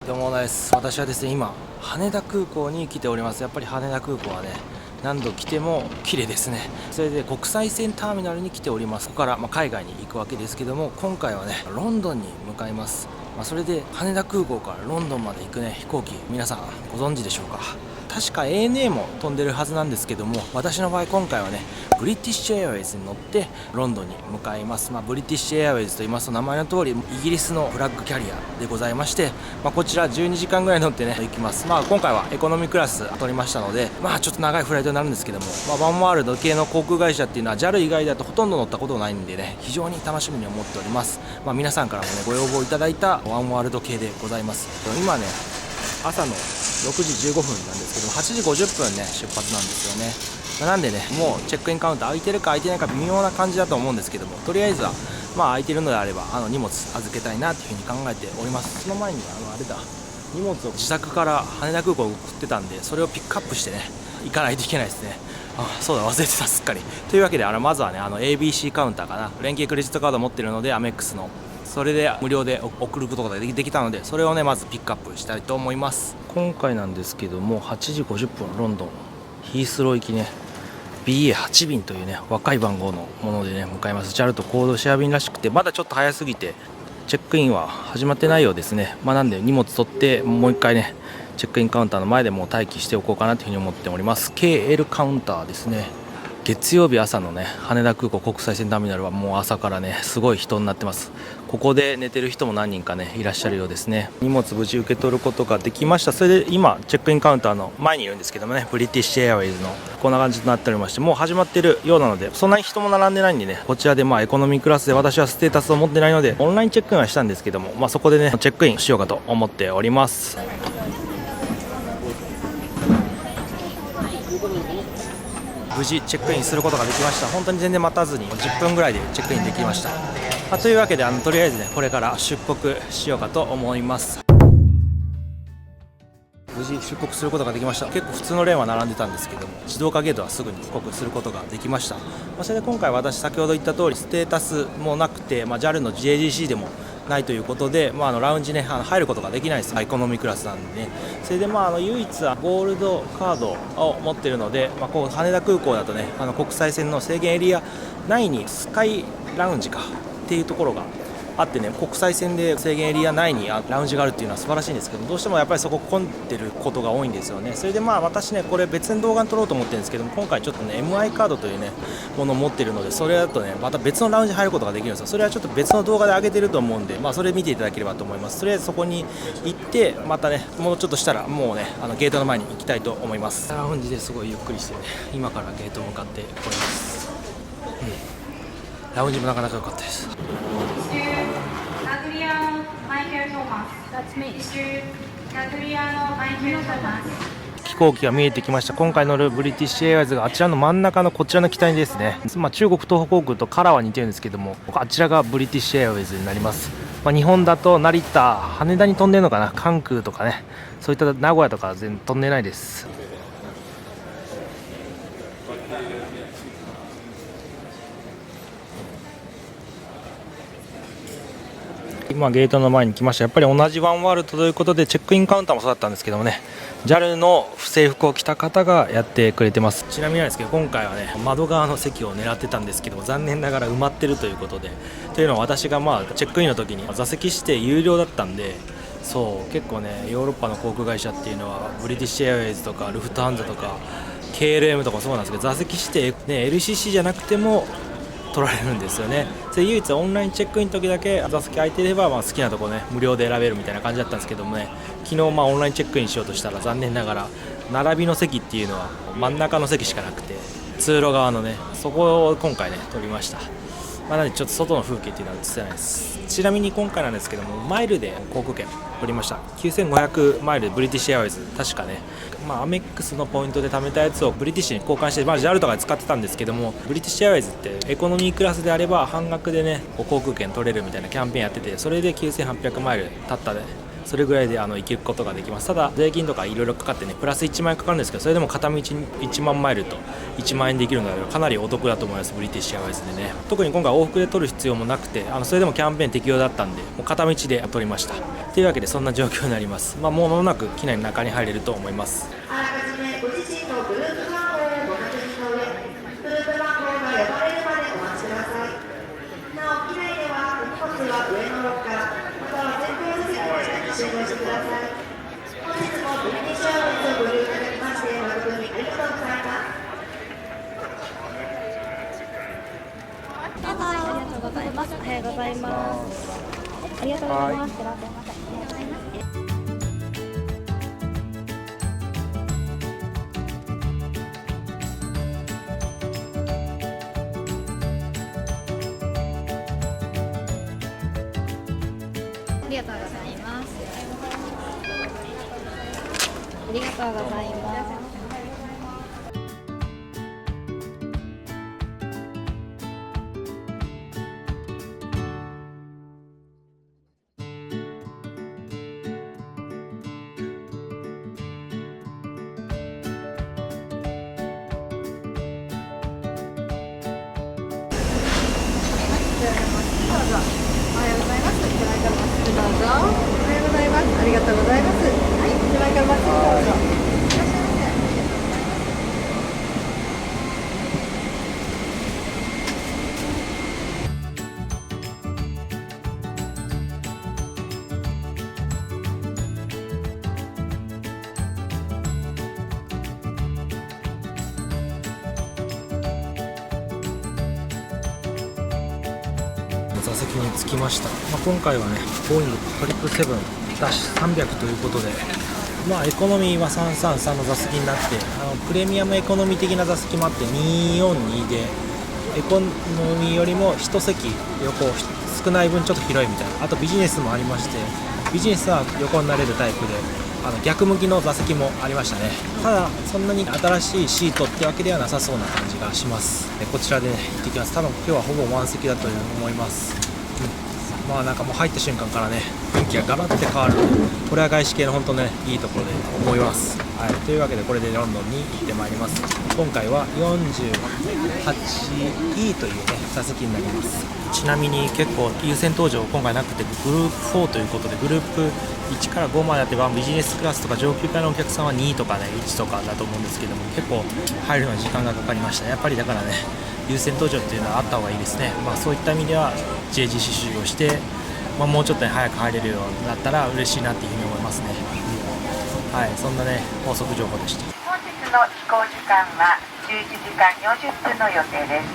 どうもです。私はですね、今羽田空港に来ております。やっぱり羽田空港はね、何度来ても綺麗ですね。それで国際線ターミナルに来ております。ここから海外に行くわけですけども、今回はねロンドンに向かいます。それで羽田空港からロンドンまで行くね飛行機、皆さんご存知でしょうか。確か ANA も飛んでるはずなんですけども、私の場合今回はねブリティッシュエアウェイズに乗ってロンドンに向かいます。ブリティッシュエアウェイズと言いますと、名前の通りイギリスのフラッグキャリアでございまして、こちら12時間ぐらい乗ってね行きます。今回はエコノミークラス取りましたので、ちょっと長いフライトになるんですけども、ワンワールド系の航空会社っていうのは JAL 以外だとほとんど乗ったことないんでね、非常に楽しみに思っております。皆さんからもねご要望いただいたワンワールド系でございます。今ね朝の6時15分なんですけど、8時50分ね出発なんですよね。なんでね、もうチェックインカウンター空いてるか空いてないか微妙な感じだと思うんですけども、とりあえずは空いてるのであれば荷物預けたいなというふうに考えております。その前にあれだ、荷物を自宅から羽田空港に送ってたんで、それをピックアップしてね行かないといけないですね。そうだ、忘れてた、すっかり。というわけでまずはねABC カウンターかな、連携クレジットカード持ってるのでアメックスの、それで無料で送ることができたので、それをねまずピックアップしたいと思います。今回なんですけども、8時50分ロンドンヒースロー行きね BA8 便というね若い番号のものでね向かいます。 JAL とコードシェア便らしくて、まだちょっと早すぎてチェックインは始まってないようですね。なんで荷物取ってもう一回ねチェックインカウンターの前でもう待機しておこうかなというふうに思っております。 KL カウンターですね。月曜日朝のね羽田空港国際線ターミナルはもう朝からねすごい人になってます。ここで寝てる人も何人かねいらっしゃるようですね。荷物無事受け取ることができました。それで今チェックインカウンターの前にいるんですけどもね、ブリティッシュエアウェイズのこんな感じとなっておりまして、もう始まってるようなので、そんなに人も並んでないんでね、こちらでエコノミークラスで私はステータスを持ってないのでオンラインチェックインはしたんですけども、そこでねチェックインしようかと思っております。無事チェックインすることができました。本当に全然待たずに10分ぐらいでチェックインできました。というわけでとりあえずねこれから出国しようかと思います。無事出国することができました。結構普通のレーンは並んでたんですけども、自動化ゲートはすぐに帰国することができました。それで今回私先ほど言った通りステータスもなくて、JAL の JGC でもないということで、ラウンジね入ることができないです。エコノミークラスなんでね。それで唯一はゴールドカードを持っているので、こう羽田空港だとね国際線の制限エリア内にスカイラウンジかっていうところがあってね、国際線で制限エリア内にラウンジがあるっていうのは素晴らしいんですけど、どうしてもやっぱりそこ混んでることが多いんですよね。それで私ねこれ別に動画に撮ろうと思ってるんですけども、今回ちょっとね MI カードというねものを持ってるので、それだとねまた別のラウンジに入ることができるんですよ。それはちょっと別の動画で上げてると思うんで、それ見ていただければと思います。とりあえずそこに行ってまたねもうちょっとしたらもうねゲートの前に行きたいと思います。ラウンジですごいゆっくりしてね今からゲート向かっております。ラウンジもなかなか良かったです。飛行機が見えてきました。今回乗るブリティッシュエアウェイズがあちらの真ん中のこちらの機体ですね。中国東方航空とカラーは似てるんですけども、あちらがブリティッシュエアウェイズになります。日本だと成田、羽田に飛んでるのかな、関空とかね、そういった名古屋とか全然飛んでないです。今ゲートの前に来ました。やっぱり同じワンワールドということでチェックインカウンターもそうだったんですけどもね、 JAL の制服を着た方がやってくれてます。ちなみになんですけど、今回はね窓側の席を狙ってたんですけど、残念ながら埋まってるということで、というのは私がチェックインの時に座席指定有料だったんで、そう結構ねヨーロッパの航空会社っていうのはブリティッシュエアウェイズとかルフトハンザとか KLM とかそうなんですけど、座席指定、ね、LCC じゃなくても取られるんですよね。で唯一オンラインチェックインの時だけ座席空いてれば好きなとこね無料で選べるみたいな感じだったんですけどもね、昨日オンラインチェックインしようとしたら残念ながら並びの席っていうのは真ん中の席しかなくて、通路側のねそこを今回ね取りました。なのでちょっと外の風景っていうのは映せないです。ちなみに今回なんですけども、マイルで航空券取りました。9500マイルブリティッシュエアウェイズ、確かねアメックスのポイントで貯めたやつをブリティッシュに交換して、JAL とかで使ってたんですけども、ブリティッシュエアウェイズってエコノミークラスであれば半額でね航空券取れるみたいなキャンペーンやってて、それで9800マイル経ったでそれぐらいで行けることができます。ただ税金とかいろいろかかってね、プラス1万円かかるんですけど、それでも片道1万マイルと1万円できるのでかなりお得だと思います。ブリティッシュエアワイズでね、特に今回往復で取る必要もなくて、それでもキャンペーン適用だったんで、もう片道で取りました。というわけでそんな状況になります。もう間もなく機内の中に入れると思います。あらかじめご自身のグループ番号をご確認の上、グループ番号が呼ばれるまでお待ちください。なお、機内ではお荷物は上のロッカー、または前方座席の下に収納してください。本日もブリティッシュエアワイズをご利用いただきまして誠にありがとうございます。バイバイ、ありがとうございます。おはようございます。ありがとうございます。いらっしゃいませ。ありがとうございます。ありがとうございます。ありがとうございます。おはようございます。手前からまっすぐどうぞ。おはようございます。ありがとうございます。はい、手前からまっすぐどうぞ。いらっしゃいませ。座席に着きました。今回はね、ボーイング777-300ということで、エコノミーは333の座席になって、プレミアムエコノミー的な座席もあって242で、エコノミーよりも1席横少ない分ちょっと広いみたいな。あとビジネスもありまして、ビジネスは横になれるタイプで、逆向きの座席もありましたね。ただそんなに新しいシートってわけではなさそうな感じがします。こちらで、ね、行ってきます。多分今日はほぼ満席だと思います。なんかもう入った瞬間からね、雰囲気がガラッて変わる。これは外資系の本当ね、いいところで思います。はい、というわけでこれでロンドンに行ってまいります。今回は 48E というね座席になります。ちなみに結構優先搭乗今回なくて、グループ4ということで、グループ1から5まであって、ビジネスクラスとか上級会のお客さんは2とかね1とかだと思うんですけども、結構入るのに時間がかかりました。やっぱりだからね、優先搭乗っていうのはあった方がいいですね。そういった意味では JGC 修行して、もうちょっと、ね、早く入れるようになったら嬉しいなっていうふうに思いますね。はい、そんなね高速情報でした。本日の飛行時間は11時間40分の予定です。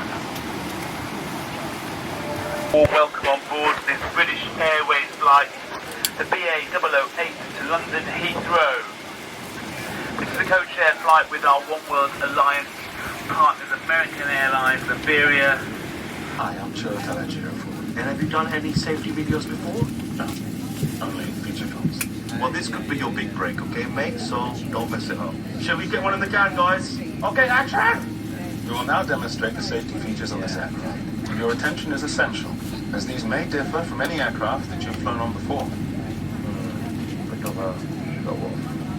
Welcome on board this British Airways flight, the BA008 to London Heathrow. This is a co-chair flight with our One World Alliance partners, American Airlines, Iberia. Hi, I'm Joe Talagiro. And have you done any safety videos before? No, only feature films. Well, this could be your big break, okay, mate? So don't mess it up. Shall we get one in the can, guys? Okay, action! We will now demonstrate the safety features on this aircraft. Your attention is essential, as these may differ from any aircraft that you've flown on before.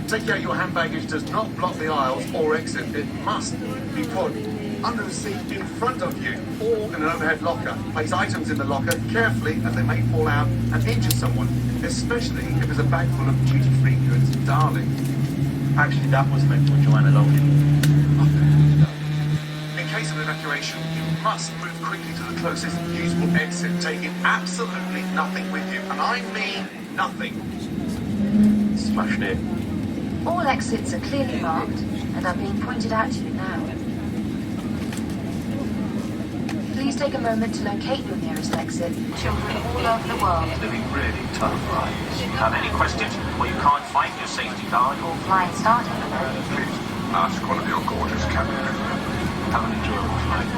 Take out your hand baggage does not block the aisles or exit. It must be put under the seat in front of you or in an overhead locker. Place items in the locker carefully as they may fall out and injure someone, especially if there's a bag full of duty-free goods. Darling. Actually, that was meant for Joanna Logan. In case of evacuation, you must move quickly to the closest usable exit, taking absolutely nothing with you. And I mean nothing. Smashed it. All exits are clearly marked and are being pointed out to you now. Please take a moment to locate your nearest exit. Children all over the world. Living really tough lives. Have any questions or you can't find your safety card? All flying starting. Please ask one of your gorgeous cabin crew. Have an enjoyable flight.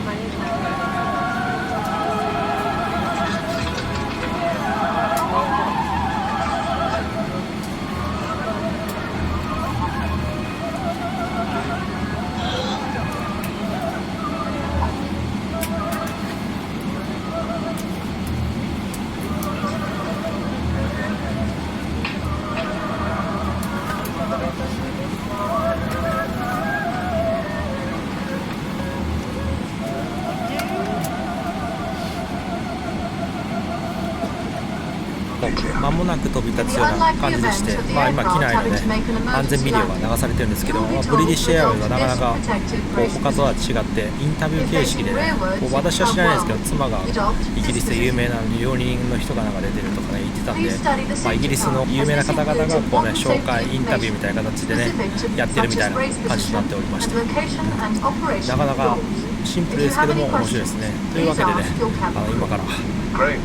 間もなく飛び立つような感じでして、今機内のね安全ビデオが流されてるんですけども、ブリティッシュエアウェイはなかなかこう他とは違ってインタビュー形式でね、こう私は知らないですけど、妻がイギリスで有名な料理人の人がなんか出てるとかね言ってたんで、イギリスの有名な方々がこうね紹介インタビューみたいな形でねやってるみたいな感じになっておりまして、なかなかシンプルですけども面白いですね。というわけでね、今から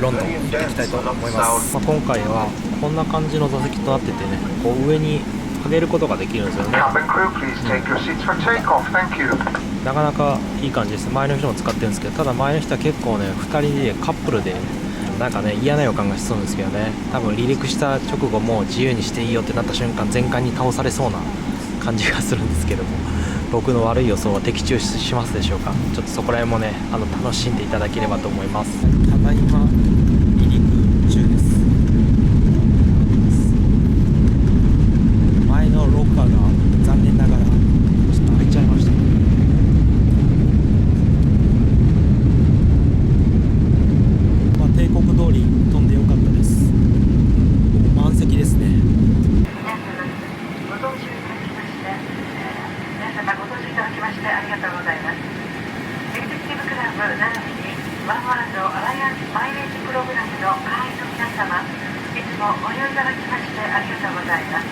ロンドン行っていきたいと思います。今回はこんな感じの座席となっててね、こう上に上げることができるんですよね。なかなかいい感じです。前の人も使ってるんですけど、ただ前の人は結構ね2人でカップルでなんかね嫌な予感がしそうなんですけどね、多分離陸した直後も自由にしていいよってなった瞬間前回に倒されそうな感じがするんですけども、僕の悪い予想は的中しますでしょうか。ちょっとそこら辺もね楽しんでいただければと思います。ただいま離陸中です。前のロッカーが残念ながらちょっと開いちゃいました。定刻通り飛んでよかったです。満席ですね。ご搭乗いただきましてありがとうございます。エグゼクティブクラブ並びにワンワールドアライアンスマイレージプログラムの会員の皆様、いつもご利用いただきましてありがとうございます。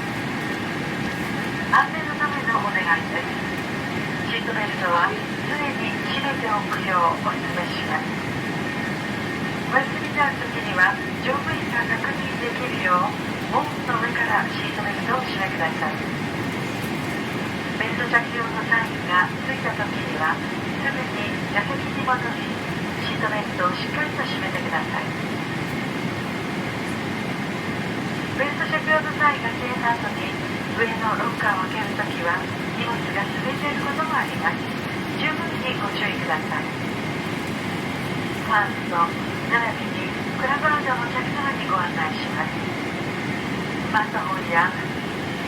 安全のためのお願いです。シートベルトは常に締めておくようお勧めします。お休みになるときには乗務員が確認できるよう門の上からシートベルトを締めください。ベルト着用のサインがついたときにはすぐに座席に戻りシートベルトをしっかりと締めてください。ベルト着用のサインが消えた後に上のロッカーを開けるときは荷物が滑っていることもあります。十分にご注意ください。ファンスト並びにクラブアウトのお客様にご案内します。スマートフォンや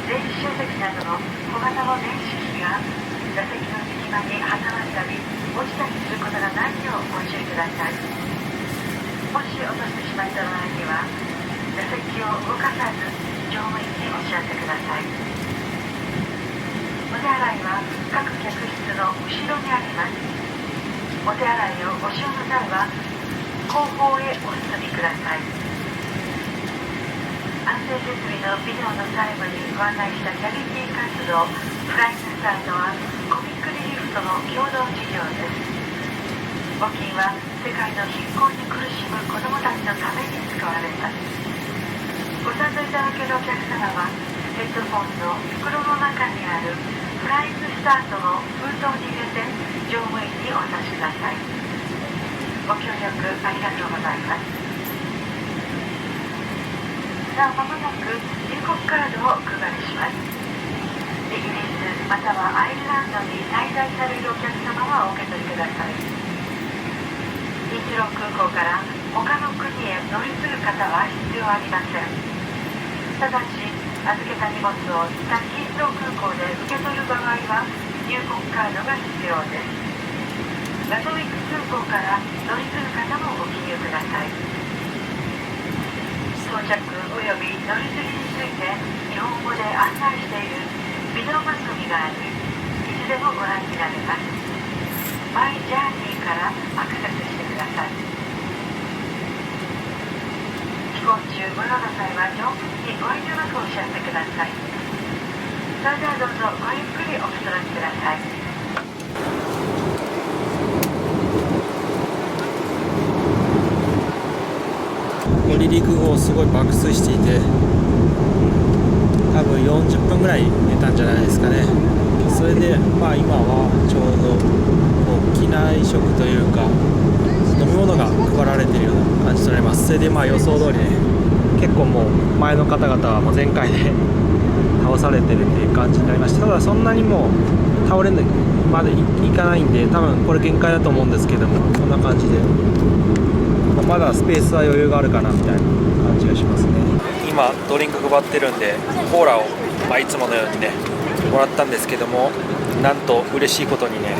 電子書籍などの小型の電子機器が座席の隙間に挟まったり落ちたりすることがないようご注意ください。もし落としてしまった場合には座席を動かさず乗務員にお知らせください。お手洗いは各客室の後ろにあります。お手洗いをご使用の際は後方へお進みください。安全設備のビデオの最後にご案内したキャビティ活動フライングスタートはコミックリリーフとの共同事業です。募金は世界の貧困に苦しむ子どもたちのために使われます。ご賛同いただけるお客様はヘッドフォンの袋の中にあるフライングスタートの封筒に入れて乗務員にお渡しください。ご協力ありがとうございます。なお間もなく入国カードをお配りします。イギリスまたはアイルランドに滞在されるお客様はお受け取りください。ヒースロー空港から他の国へ乗り継ぐ方は必要ありません。ただし預けた荷物を一旦ヒースロー空港で受け取る場合は入国カードが必要です。ガトウィック空港から乗り継ぐ方もご記入ください。到着および乗り継ぎについて日本語で案内しているビデオ番組があり、いつでもご覧になれます。マイジャーニーからアクセスしてください。飛行中ご用の際は乗務員にご遠慮なくお知らせください。それではどうぞごゆっくりおくつろぎください。離陸後すごい爆睡していて、多分40分ぐらい寝たんじゃないですかね。それで今はちょうど機内食というか飲み物が配られているような感じとなります。それで予想通りね、結構もう前の方々はもう全開で倒されてるっていう感じになりました。ただそんなにもう倒れるまでいかないんで、多分これ限界だと思うんですけども、こんな感じでまだスペースは余裕があるかなみたいな感じがしますね。今ドリンク配ってるんでコーラを、いつものようにねもらったんですけども、なんと嬉しいことにね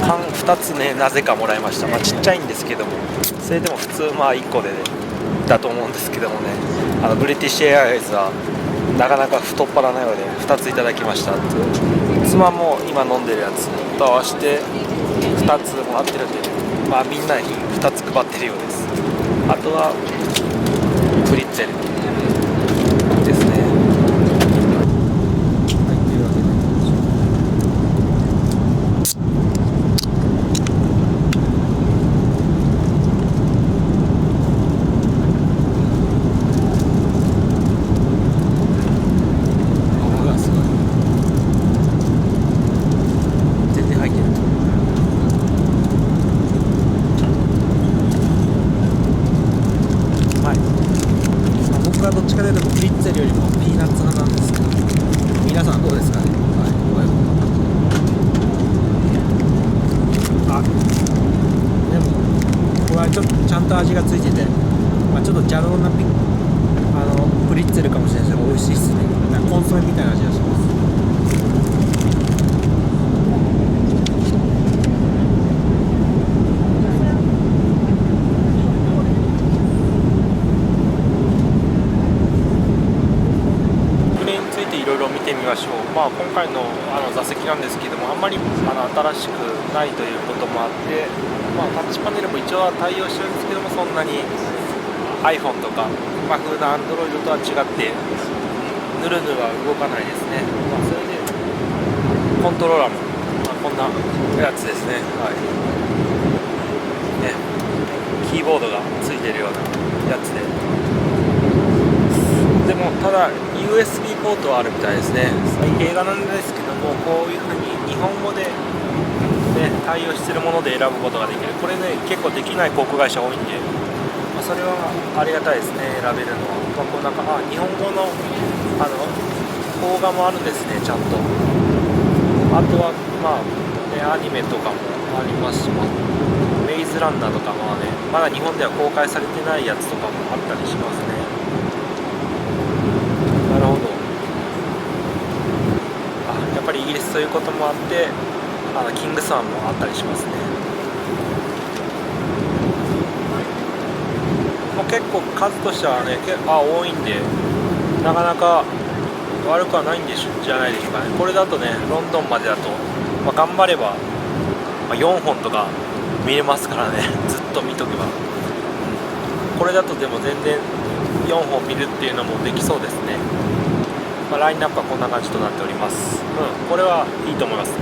缶2つねなぜかもらいました。ちっちゃいんですけども、それでも普通1個で、だと思うんですけどもね、ブリティッシュエアライズはなかなか太っ腹なようで2ついただきました。妻も今飲んでるやつと合わせて2つもらってるんで、みんなに2つ配ってるようです。あとはプリッツェルですね。はい、というわけで僕はどっちかというとプリッツェルよりもピーナッツ派なんですけど、皆さんどうですかね。でもこれはちょっとちゃんと味がついてて、ちょっと邪道なプリッツェルかもしれないですけど美味しいっすね。なんかコンソメみたいな味がします。いろいろ見てみましょう。今回の座席なんですけども、あんまり新しくないということもあって、タッチパネルも一応は対応してるんですけども、そんなに iPhone とか、普段 Android とは違ってぬるぬるは動かないですね。それでコントローラーも、こんなやつですね。キーボードがついてるようなやつで。でもただ USB ポートはあるみたいですね。映画なんですけども、こういう風に日本語で、対応しているもので選ぶことができる。これね、結構できない航空会社多いんで、それはありがたいですね、選べるのは。こうなんか日本語の邦画もあるんですね、ちゃんと。あとはアニメとかもありますし、メイズランナーとかもまだ日本では公開されてないやつとかもあったりしますね。なるほど。やっぱりイギリスということもあって、キングスマンもあったりしますね。結構数としてはね、多いんで、なかなか悪くはないんじゃないですかね。これだとね、ロンドンまでだと、頑張れば、4本とか見れますからね、ずっと見とけば。これだとでも全然4本見るっていうのもできそうですね。ラインナップはこんな感じとなっております。これはいいと思います。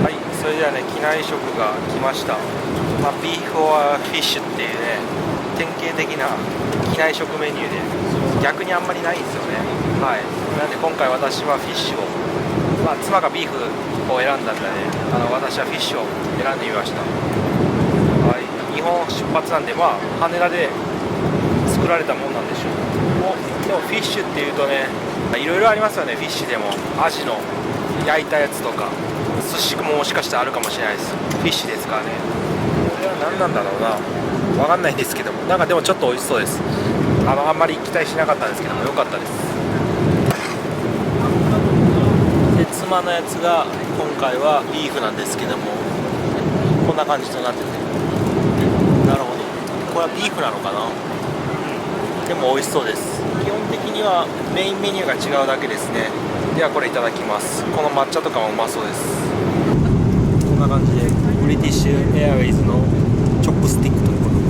はい、それではね、機内食が来ました。ビーフ・オア・フィッシュっていうね、典型的な機内食メニューで、逆にあんまりないんですよね。なんで今回私はフィッシュを、妻がビーフを選んだんでね、私はフィッシュを選んでみました。日本出発なんで、羽田で作られたもんなんでしょう。でもフィッシュっていうとね、いろいろありますよね。フィッシュでもアジの焼いたやつとか、寿司ももしかしたらあるかもしれないです。フィッシュですからね。これは何なんだろうな、分かんないんですけども、でもちょっと美味しそうです。あんまり期待しなかったんですけども、良かったです。で、妻のやつが今回はビーフなんですけども、こんな感じとなってて、なるほど、これはビーフなのかな。でも美味しそうです。基本的にはメインメニューが違うだけですね。ではこれいただきます。この抹茶とかもうまそうです。こんな感じでブリティッシュエアウェイズのチョップスティックということで、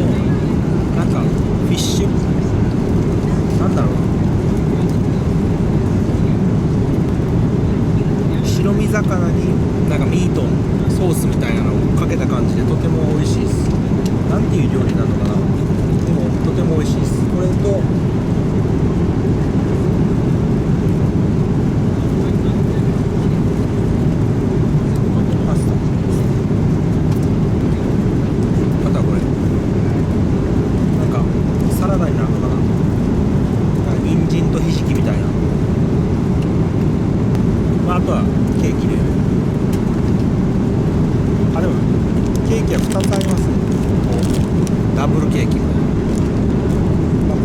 でもなんかフィッシュなんだろう、白身魚になんかミートソースみたいなのをかけた感じでとても美味しいです。なんていう料理なのかな。でもとても美味しいです。これとパスタ、あとはこれなんかサラダになるのかな。人参とひじきみたいな、あとはケーキで、でもケーキは2つありますね。ダブルケーキ、こ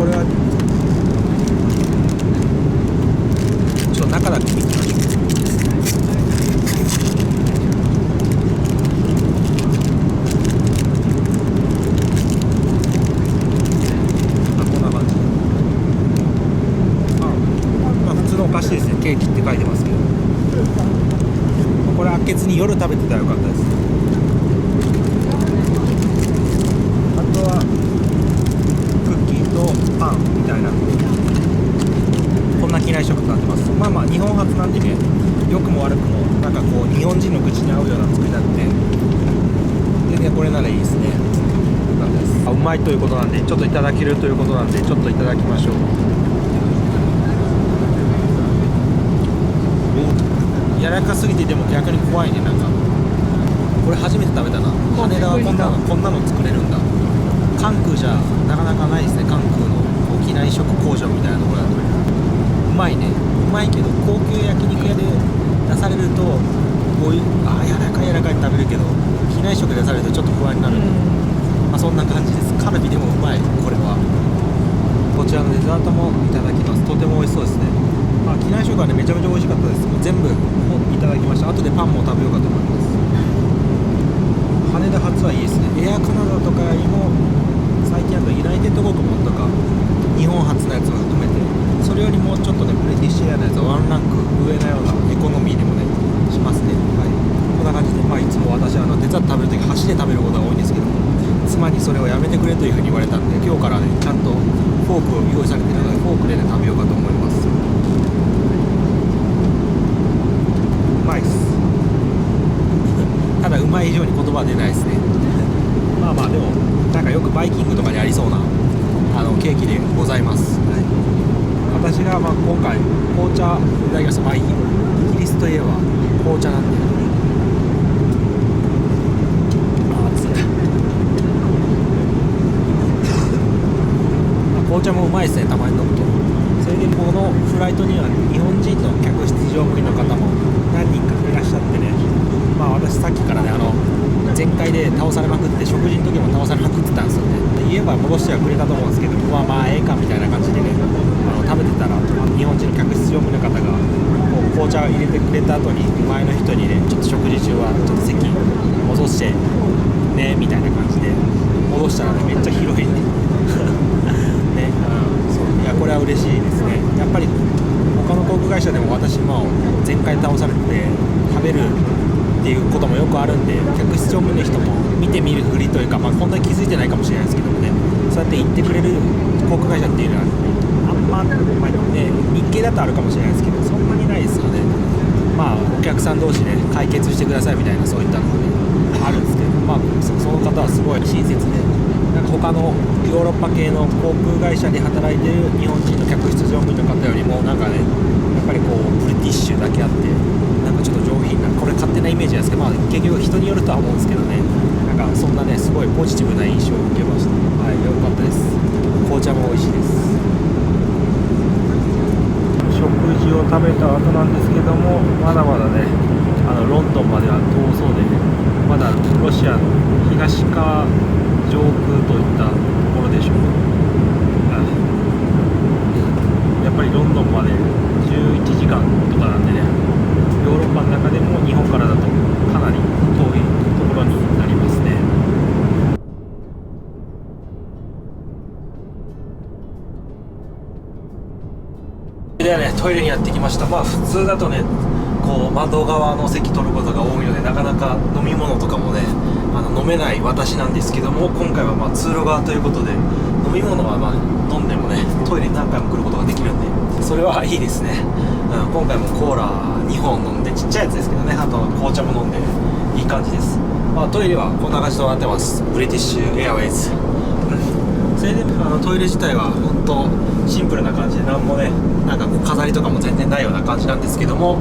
れは証ですね。ケーキって書いてますけど、これ開けずに夜食べてたらよかったです。あとはクッキーとパンみたいな、こんな機内食になってます。まあまあ日本初なんでね、良くも悪くもなんかこう日本人の口に合うような作りになって、全然これならいいですね。うまいということなんで、ちょっといただけるということなんで、ちょっといただきましょう。柔らかすぎてでも逆に怖いね。なんかこれ初めて食べたな。羽田はこんなの作れるんだ。関空じゃなかなかないですね。関空の機内食工場みたいなところだとうまいね。うまいけど高級焼肉屋で出されるとこういう柔らかいって食べるけど、機内食で出されるとちょっと不安になる、まあ、そんな感じです。カルビでもうまい。これはこちらのデザートもいただきます。とても美味しそうですね。まあ、機内食はねめちゃめちゃ美味しかったです。もう全部いただきました。後でパンも食べようかと思います。羽田発はいいですね。エアカナダとかよりも最近あとユナイテッド航空もとか日本初のやつも含めて、それよりもちょっとねブリティッシュエアのやつはワンランク上のようなエコノミーでもねしますね。はい、こんな感じで、まあ、いつも私デザート食べるとき箸で食べることが多いんですけども、妻にそれをやめてくれというふうに言われたんで、今日からねちゃんとフォークを用意されているのでフォークでね食べようかと思います。うまいっす。ただうまい以上に言葉は出ないですね。まあまあでもなんかよくバイキングとかにありそうなケーキでございます。はい、私がまあ今回紅茶いただきました。まあイギリスといえば紅茶なんで、紅茶もうまいですね。たまに飲むと。それでこのフライトには日本人の客室乗務員の方も何人かいらっしゃってね、まあ私さっきからね全開で倒されまくって、食事の時も倒されまくってたんですよね。言えば戻してはくれたと思うんですけど、まあええかみたいな感じでね、食べてたら日本人の客室乗務員の方がこう紅茶を入れてくれた後に前の人にね、ちょっと食事中はちょっと席戻してねみたいな感じで戻したらね、めっちゃ広いねね、そういやこれは嬉しいですね。やっぱり他の航空会社でも私も全開倒されて食べるっていうこともよくあるんで、客室乗務員の人も見てみるふりというか、まあ、本当に気づいてないかもしれないですけどもね、そうやって言ってくれる航空会社っていうのはあんま、ね、日系だとあるかもしれないですけど、そんなにないですよね。まあお客さん同士で解決してくださいみたいな、そういったのがねあるんですけど、まあその方はすごい親切で、なんか他のヨーロッパ系の航空会社で働いている日本人の客室乗務員の方よりもなんかね、やっぱりこうブリティッシュだけあって、なんかちょっと上品な、これ勝手なイメージなんですけど、まあ結局人によるとは思うんですけどね、なんかそんなねすごいポジティブな印象を受けました。はい、良かったです。紅茶も美味しいです。食事を食べた後なんですけども、まだまだねロンドンまでは遠そうで、まだロシアの東側上空といったところでしょう。やっぱりロンドンまで11時間とかなんでね、ヨーロッパの中でも日本からだとかなり遠いところになりますね。ではね、トイレにやってきました。まあ普通だとねこう窓側の席取ることが多いので、なかなか飲み物とかもね飲めない私なんですけども、今回はまあ通路側ということで、飲み物はまあ飲んでもねトイレに何回も来ることができるんで、それはいいですね。今回もコーラ2本飲んで、ちっちゃいやつですけどね、あと紅茶も飲んでいい感じです。まあ、トイレはこんな感じとなってます。ブリティッシュエアウェイズ、それでトイレ自体は本当シンプルな感じで、なんもねなんかこう飾りとかも全然ないような感じなんですけども、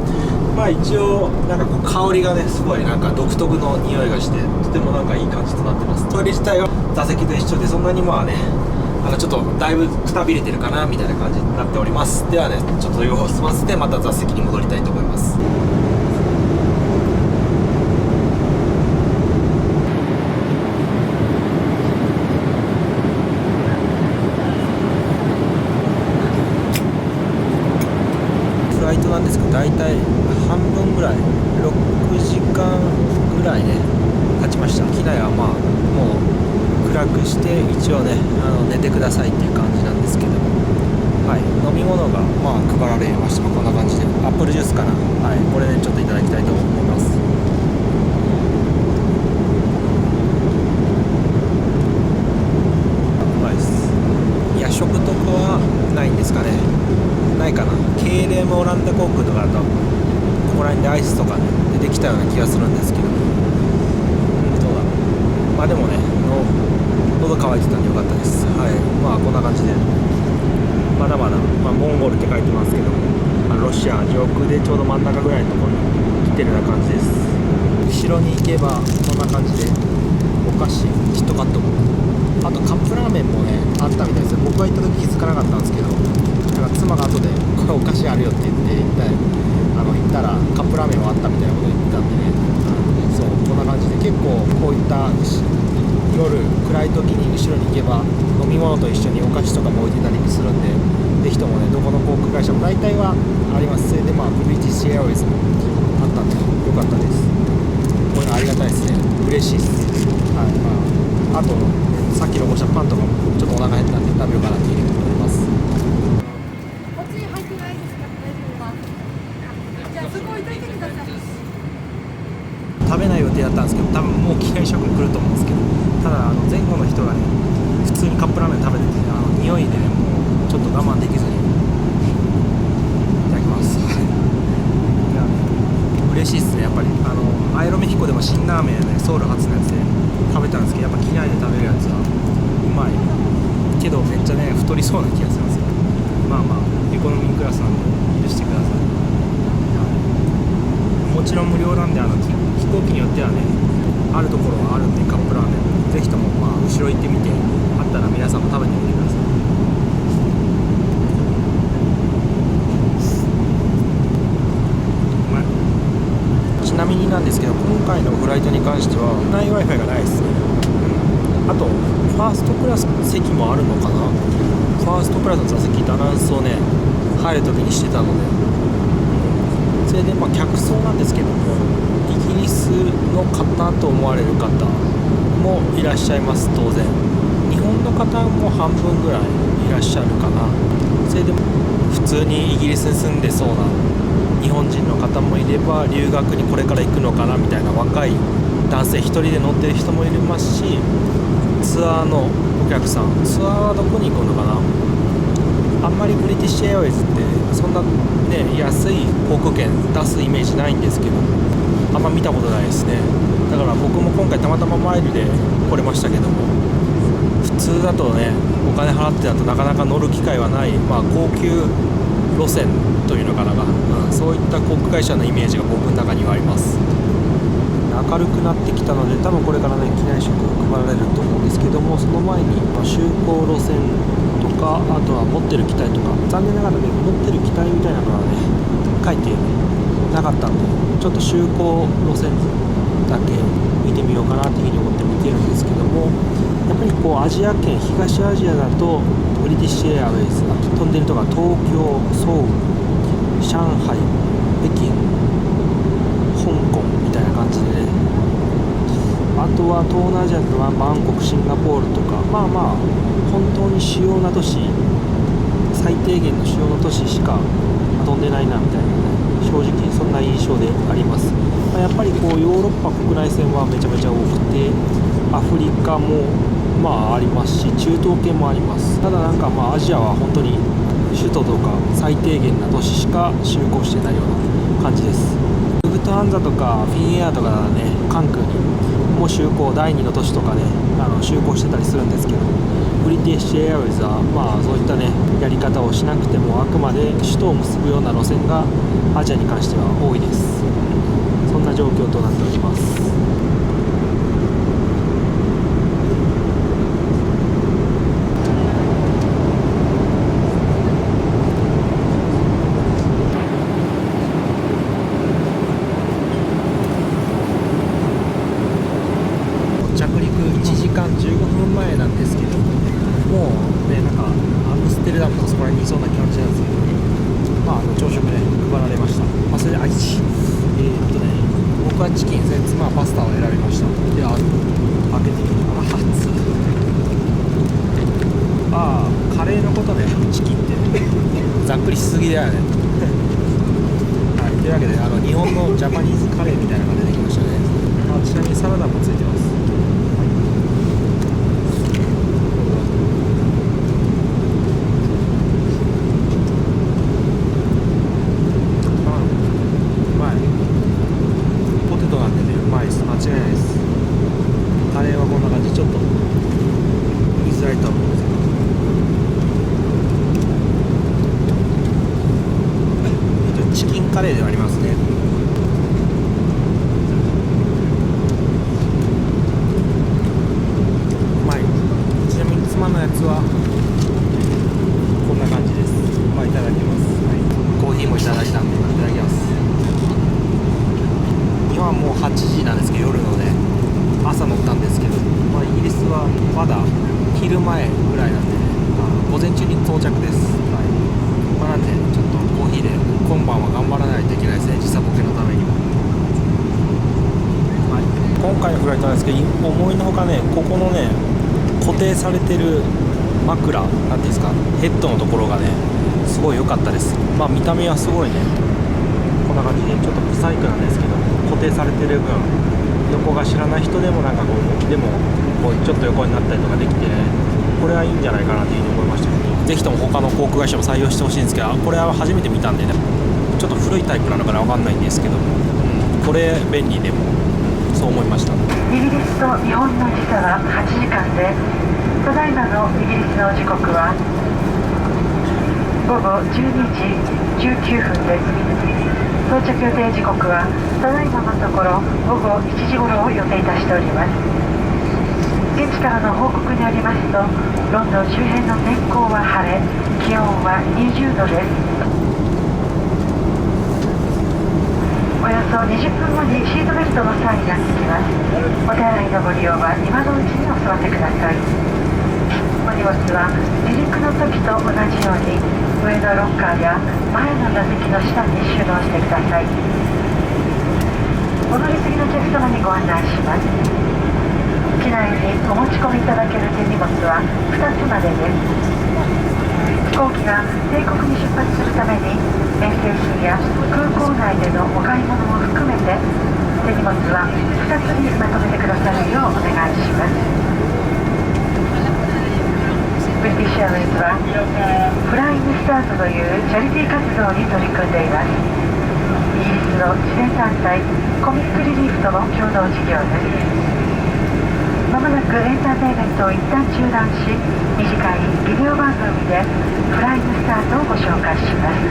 まあ一応なんかこう香りがねすごいなんか独特の匂いがして、とてもなんかいい感じとなってます。トイレ自体は座席と一緒で、そんなにまあねちょっとだいぶくたびれてるかなみたいな感じになっております。ではねちょっと用を済ませてまた座席に戻りたいと思います。フライトなんですけど、だいたい半分ぐらい6時間ぐらいね経ちました。機内はまあもう暗くして一応ね寝てくださいっていう感じなんですけども、はい、飲み物がまあ配られました。こんな感じでアップルジュースかな、はい、これでちょっといただきたいと思います。うまいです。夜食とかはないんですかね。ないかな。ケーレムオランダ航空とかだとここら辺でアイスとかね出てきたような気がするんですけど、どうだろう。まあでもね、喉乾いてたんでよかったです。はい、まあこんな感じでまだまだ、まあ、モンゴルって書いてますけど、ロシア上空でちょうど真ん中ぐらいのところに来てるような感じです。後ろに行けばこんな感じでお菓子キットカットも、あとカップラーメンもねあったみたいですよ。僕が行った時気づかなかったんですけど、なんか妻が後でこれお菓子あるよって言って行ったらカップラーメンはあったみたいなこと言ってたんでね、そうこんな感じで結構こういった夜暗い時に後ろに行けば飲み物と一緒にお菓子とかも置いてたりするんで、ぜひともねどこの航空会社も大体はあります。それでまあブリティッシュエアウェイズもあったんでよかったです。こういうのありがたいですね。嬉しいです。はい、まあ、あとさっき残したパンとかもちょっとお腹減ったんで食べようかなっていうふうに思います。こっちに入ってないですか？大丈夫か？じゃあそこ置いといてください。食べない予定だったんですけど、多分もう機内食来ると思うんですけど、ただ前後の人がね普通にカップラーメン食べてて、匂いでねもうちょっと我慢できずにいただきます。いや嬉しいですね。やっぱりアイロメヒコでも辛ラーメンね、ソウル初のやつで食べたんですけど、やっぱ機内で食べるやつはうまいけどめっちゃね太りそうな気がしますよ。まあまあエコノミークラスなんで許してください。もちろん無料なんで飛行機によってはねあるところはあるんで、カップラーメンぜひともまあ後ろ行ってみてあったら皆さんも食べてみてください。ちなみになんですけど、今回のフライトに関しては内 Wi-Fi がないですね。あとファーストクラス席もあるのかな。ファーストクラスの座席ってアナウンスをね入る時にしてたので、それでまあ客層なんですけども、イギリスの方と思われる方もいらっしゃいます。当然日本の方も半分ぐらいいらっしゃるかな。それでも普通にイギリスに住んでそうな日本人の方もいれば、留学にこれから行くのかなみたいな若い男性1人で乗ってる人もいますし、ツアーのお客さん、ツアーはどこに行くのかな。あんまりブリティッシュエアウェイズってそんなね安い航空券出すイメージないんですけど、あんま見たことないですね。だから僕も今回たまたまマイルで来れましたけども、普通だとねお金払ってだとなかなか乗る機会はない、まあ高級路線というのかな、そういった航空会社のイメージが僕の中にはあります。明るくなってきたので多分これからね機内食配られると思うんですけども、その前に就航路線とか、あとは持ってる機体とか、残念ながらね持ってる機体みたいなのはね書いてなかったんで、ちょっと就航路線だけ見てみようかなっていうふうに思って見てるんですけども、やっぱりこうアジア圏、東アジアだとブリティッシュエアウェイズが飛んでるとか、東京、ソウル、上海、北京、香港みたいな感じでね、あとは東南アジアとはバンコク、シンガポールとか、まあまあ本当に主要な都市、最低限の主要な都市しか飛んでないなみたいなね、正直そんな印象であります。やっぱりこうヨーロッパ国内線はめちゃめちゃ多くて、アフリカもまあありますし、中東系もあります。ただなんかまあアジアは本当に首都とか最低限な都市しか就航してないような感じです。ルフトハンザとかフィンエアとかね、関空にも就航、第2の都市とかね就航してたりするんですけど、ブリティッシュエアウェイズはまあそういったねやり方をしなくても、あくまで首都を結ぶような路線がアジアに関しては多いです。そんな状況となっております。着陸1時間15分前なんですけど、もうねなんかアムステルダムのそこらにいそうな感じなんですけど、まあ朝食ね配られました。まあそれで愛知僕はチキン、妻はパスタを選びました。で開けてみる。熱カレーのことねチキンってざっくりしすぎだよねはい、というわけで日本のジャパニーズカレーみたいなのが出てきましたね。ちなみにサラダもついてます。うまい。ポテトなんでね、うまいです。間違いないです。カレーはこんな感じ。ちょっと見づらいと思うんですけど、チキンカレーではありますね。うまい。ちなみに妻のやつはこんな感じです。まあいただきます、はい、コーヒーもいただいたんでいただきます。日本はもう8時なんですけど、夜のね朝乗ったんですけど、まあ、イギリスはまだ昼前ぐらいなんで、ね、午前中に到着です、はいまあ、なんでちょっとコーヒーで今晩は頑張らないといけないですね、時差ボケのためにも、はい、今回のフライトなんですけど、思いのほかね、ここのね固定されてる枕なんていうんですか、ヘッドのところがねすごい良かったです。まあ見た目はすごいねこんな感じでちょっとブサイクなんですけど、固定されてる分横が知らない人でもなんかこうでもこうちょっと横になったりとかできて、これはいいんじゃないかなというふうに思いましたけど、ぜひとも他の航空会社も採用してほしいんですけど、これは初めて見たんでね、ちょっと古いタイプなのかな分かんないんですけど、これ便利でもそう思いました。イギリスと日本の時差は8時間で、ただいまのイギリスの時刻は午後12時19分です。到着予定時刻はただいまのところ午後1時頃を予定いたしております。現地からの報告によりますと、ロンドン周辺の天候は晴れ、気温は20度です。およそ20分後にシートベルトのサインがつきます。お手洗いのご利用は今のうちにお済ませください。お荷物は離陸の時と同じように上のロッカーや前の座席の下に収納してください。お乗り継ぎのお客様にご案内します。機内にお持ち込みいただける手荷物は2つまでです。飛行機が帝国に出発するために遠征品や空港内でのお買い物も含めて手荷物は2つにまとめてくださるようお願いします。ブリティッシュエアウェイズはフライングスタートというチャリティー活動に取り組んでいます。イギリスの慈善団体コミックリリーフとの共同事業です。まもなくエンターテインメントを一旦中断し、短いビデオ番組でフライングスタートをご紹介します。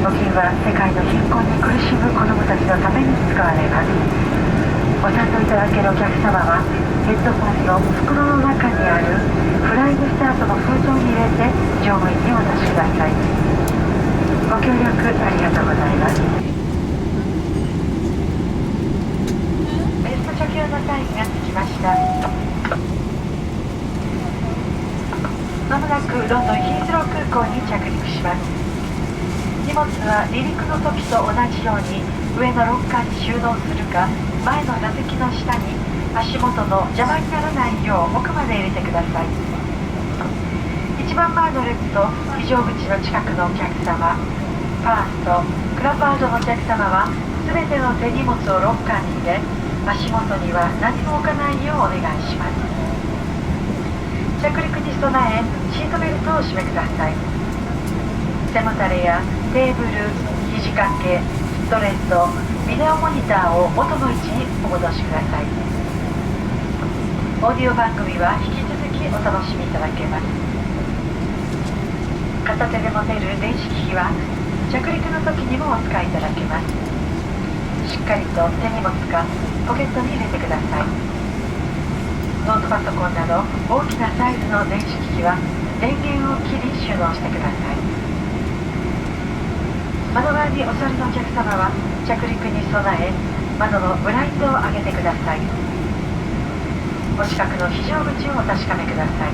募金は世界の貧困に苦しむ子どもたちのために使われます。ご賛同いただけるお客様はヘッドフォンの袋の中にあるフライングスタートの封筒に入れて乗務員にお渡しください。ご協力ありがとうございます。ベスト着用のサインがつきました。まもなくロンドンヒースロー空港に着陸します。荷物は離陸の時と同じように上のロッカーに収納するか、前の座席の下に足元の邪魔にならないよう奥まで入れてください。一番前の列と非常口の近くのお客様、ファースト、クラパードのお客様は全ての手荷物をロッカーに入れ、足元には何も置かないようお願いします。着陸に備えシートベルトを締めください。背もたれやテーブル、肘掛け、ストレート、ビデオモニターを元の位置にお戻しください。オーディオ番組は引き続きお楽しみいただけます。片手で持てる電子機器は着陸の時にもお使いいただけます。しっかりと手荷物かポケットに入れてください。ノートパソコンなど大きなサイズの電子機器は電源を切り収納してください。窓側にお座りのお客様は着陸に備え窓のブラインドを上げてください。お近くの非常口をお確かめください。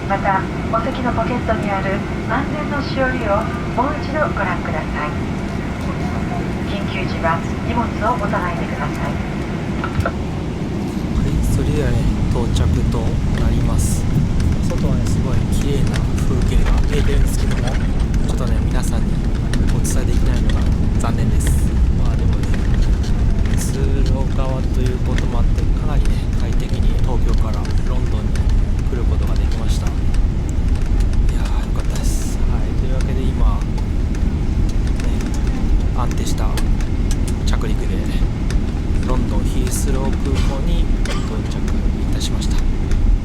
またお席のポケットにある安全のしおりをもう一度ご覧ください。緊急時は荷物を持たないでください。はい、それではね到着となります。外はねすごい綺麗な風景が見えてるんですけども、ちょっとね皆さんにお伝えできないのが残念です。まあでもね、通路側ということもあってかなりね快適に東京からロンドンに来ることができました。いやーよかったです。はい、というわけで今、ね、安定した着陸でロンドンヒースロー空港に到着いたしました。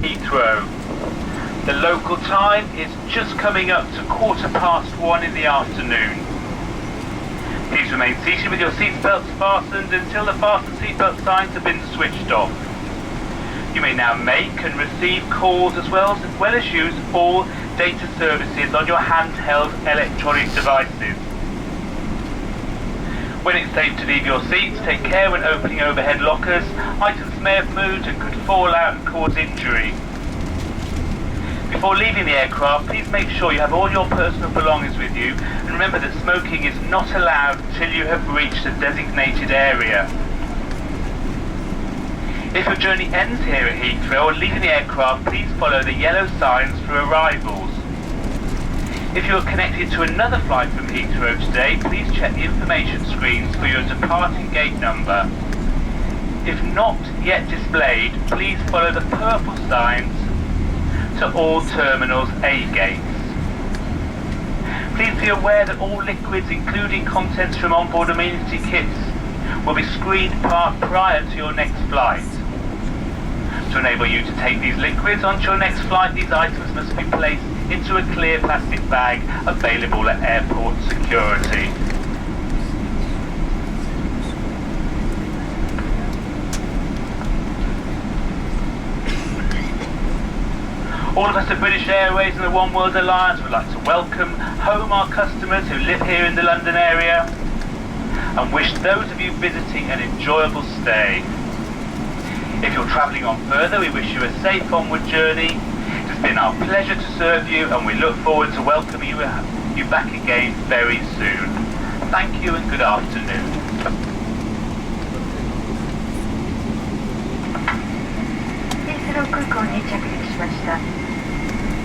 Heathrow. The local time is just coming up to 1:15 in the afternoon. Please remain seated with your seatbelts fastened until the fasten seatbelt signs have been switched off. You may now make and receive calls as well as use all data services on your handheld electronic devices. When it's safe to leave your seats, take care when opening overhead lockers. Items may have moved and could fall out and cause injury. Before leaving the aircraft, please make sure you have all your personal belongings with you, and remember that smoking is not allowed until you have reached the designated area. If your journey ends here at Heathrow or leaving the aircraft, please follow the yellow signs for arrivals. If you are connected to another flight from Heathrow today, please check the information screens for your departing gate number. If not yet displayed, please follow the purple signs to all terminals A gates. Please be aware that all liquids, including contents from onboard amenity kits, will be screened prior to your next flight. To enable you to take these liquids onto your next flight, these items must be placed into a clear plastic bag available at airport security. All of us at British Airways and the One World Alliance would like to welcome home our customers who live here in the London area and wish those of you visiting an enjoyable stay. If you're travelling on further, we wish you a safe onward journey. It's been our pleasure to serve you, and we look forward to welcoming you back again very soon. Thank you and good afternoon. ヒースロー空港に着陸しました。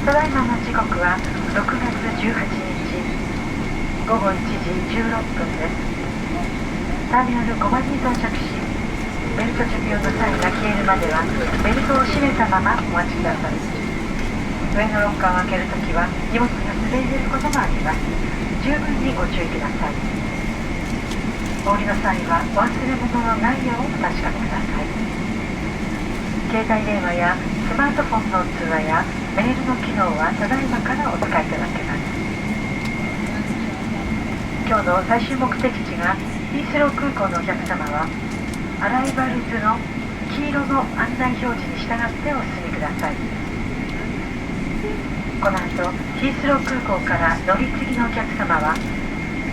ただいまの時刻は6月18日午後1時16分です。ターミナル5番に到着し、ベルト着用のサインが消えるまではベルトを締めたままお待ちください。上のロッカーを開けるときは荷物が滑り出ることもあります。十分にご注意ください。お降りの際はお忘れ物のないようお確かめください。携帯電話やスマートフォンの通話やメールの機能はただいまからお使いいただけます。今日の最終目的地がヒースロー空港のお客様はアライバルズの黄色の案内表示に従ってお進みください。この後ヒースロー空港から乗り継ぎのお客様は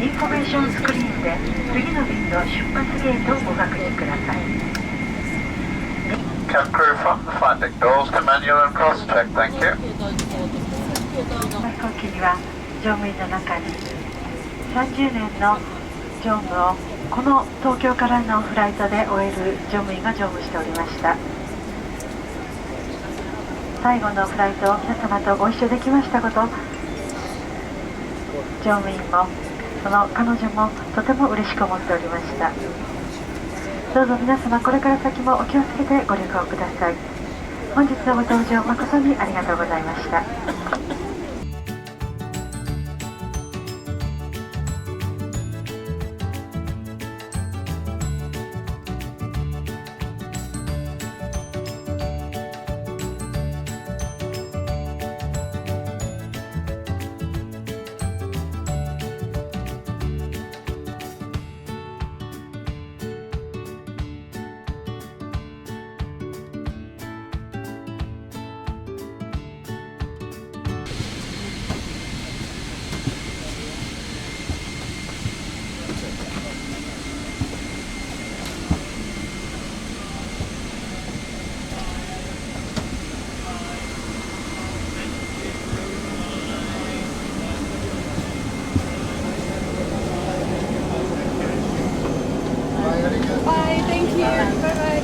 インフォメーションスクリーンで次の便の出発ゲートをご確認ください。Cabin crew from the flight deck doors to manual and cross check, thank you. 飛行機には乗務員の中に30年の乗務をこの東京からのフライトで終える乗務員が乗務しておりました。最後のフライトを皆様とご一緒できましたこと、乗務員もその彼女もとても嬉しく思っておりました。どうぞ皆様これから先もお気をつけてご旅行ください。本日のご搭乗誠にありがとうございました。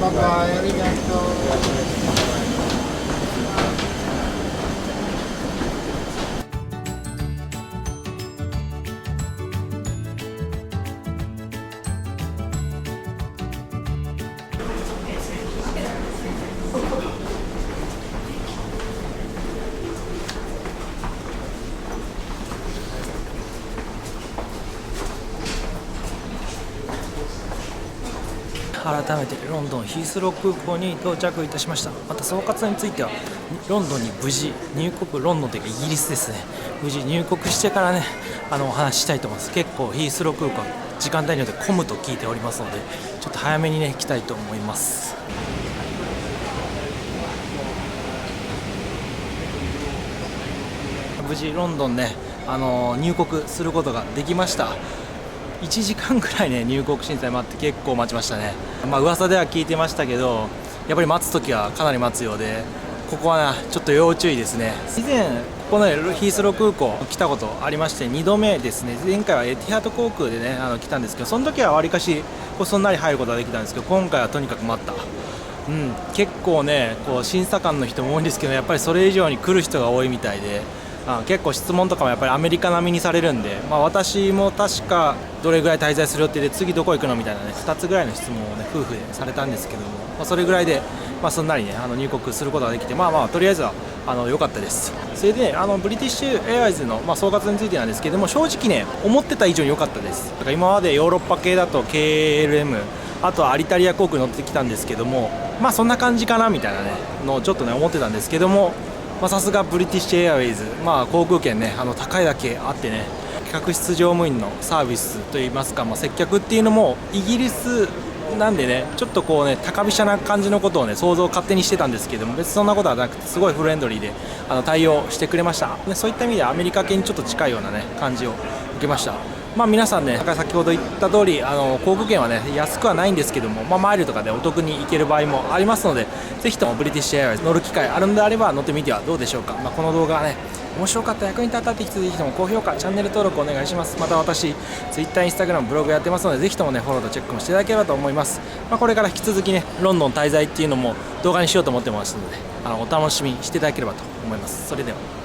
Bye bye, arigato. 改めてロンドンヒースロー空港に到着いたしました。また総括についてはロンドンに無事入国、ロンドンというかイギリスですね、無事入国してからねお話ししたいと思います。結構ヒースロー空港時間帯によって混むと聞いておりますので、ちょっと早めにね行きたいと思います。無事ロンドンね、入国することができました。1時間ぐらいね入国審査に待って結構待ちましたね。噂では聞いてましたけど、やっぱり待つときはかなり待つようで、ここは、ちょっと要注意ですね。以前ここのヒースロー空港来たことありまして、2度目ですね。前回はエティハード航空でね来たんですけど、その時はわりかしそんなに入ることができたんですけど、今回はとにかく待った。結構ね審査官の人も多いんですけど、やっぱりそれ以上に来る人が多いみたいで、結構質問とかもやっぱりアメリカ並みにされるんで、私も確かどれぐらい滞在する予定で次どこ行くのみたいなね2つぐらいの質問をね夫婦でされたんですけども、それぐらいですんなりね入国することができて、とりあえずは良かったです。それでブリティッシュエアライズの、総括についてなんですけども、正直ね思ってた以上に良かったです。だから今までヨーロッパ系だと KLM、あとはアリタリア航空乗ってきたんですけども、そんな感じかなみたいなねのをちょっとね思ってたんですけども、さすがブリティッシュエアウェイズ、航空券ね高いだけあってね、客室乗務員のサービスといいますか、接客っていうのもイギリスなんでね、ちょっと高飛車な感じのことをね想像勝手にしてたんですけども、別にそんなことはなくて、すごいフレンドリーで対応してくれました。でそういった意味でアメリカ系にちょっと近いようなね感じを受けました。皆さんね、先ほど言った通り航空券はね安くはないんですけども、マイルとかでお得に行ける場合もありますので、ぜひともブリティッシュエアライズ乗る機会あるのであれば乗ってみてはどうでしょうか。この動画がね面白かった、役に立ったって人、ぜひとも高評価、チャンネル登録お願いします。また私 Twitter、Instagram、ブログやってますので、ぜひともねフォローとチェックもしていただければと思います。これから引き続きねロンドン滞在っていうのも動画にしようと思ってますので、お楽しみにしていただければと思います。それでは。